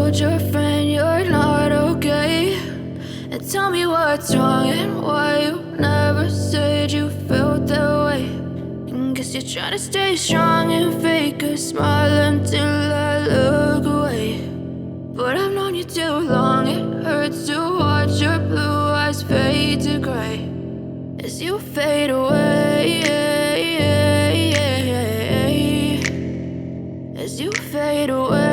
told your friend you're not okay? And tell me what's wrong and why you never said you felt that way. And guess you're trying to stay strong and fake a smile until I look away. But I've known you too long, it hurts to watch your blue eyes fade to gray as you fade away, as you fade away.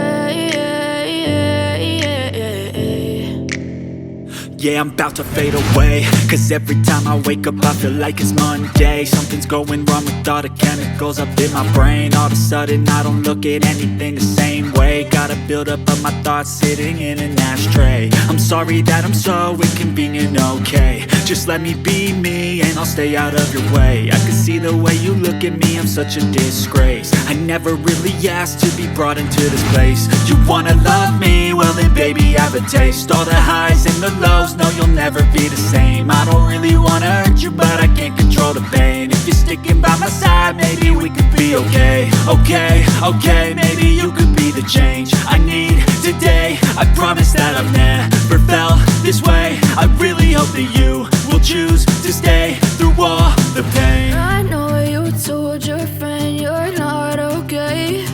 Yeah, I'm about to fade away, cause every time I wake up I feel like it's Monday. Something's going wrong with all the chemicals up in my brain. All of a sudden I don't look at anything the same way. Got a buildup of my thoughts sitting in an ashtray. I'm sorry that I'm so inconvenient, okay? Just let me be me and I'll stay out of your way. I can see the way you look at me, I'm such a disgrace. I never really asked to be brought into this place. You wanna love me? Well then baby, have a taste. All the highs and the lows, no, you'll never be the same. I don't really wanna hurt you, but I can't control the pain. If you're sticking by my side, maybe we could be okay. Okay, maybe you could be the change I need today. I promise that I've never felt this way. I really hope that you will choose to stay through all the pain. I know you told your friend you're not okay.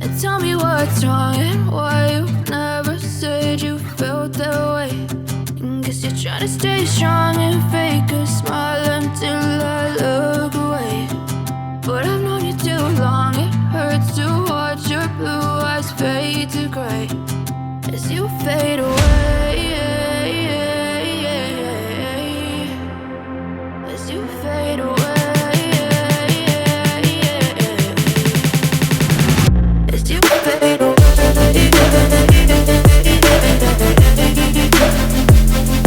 And tell me what's wrong and why you never said you felt that way. And guess you're trying to stay strong and fake a smile until I look away. But I've known you too long, it hurts to watch your blue eyes fade to gray as you fade away, as you fade away. As you fade away,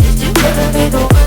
as you fade away.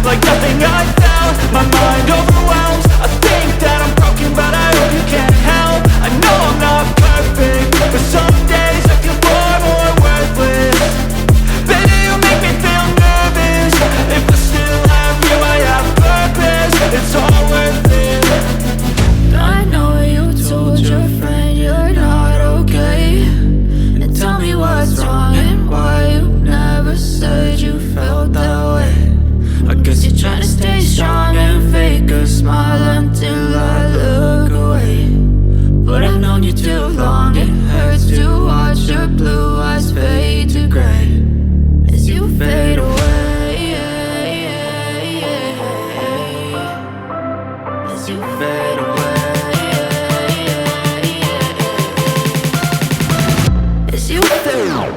Like nothing I found, my mind overwhelms. I think that I'm broken, but I hope you can't help. I know I'm not perfect, but some days I feel far more worthless. Baby, you make me feel nervous. If I still have you, I have purpose. It's all worth it. I know you told your friend you're not okay. And tell me what's wrong and why you never said you felt that way. I guess you're trying to stay strong and fake a smile until I look away. But I've known you too long, it hurts to watch your blue eyes fade to gray as you fade away, as you fade away, as you fade away.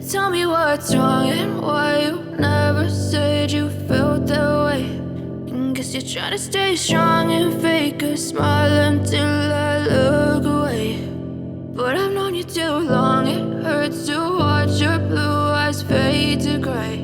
Tell me what's wrong and why you never said you felt that way. And guess you're trying to stay strong and fake a smile until I look away. But I've known you too long, it hurts to watch your blue eyes fade to gray.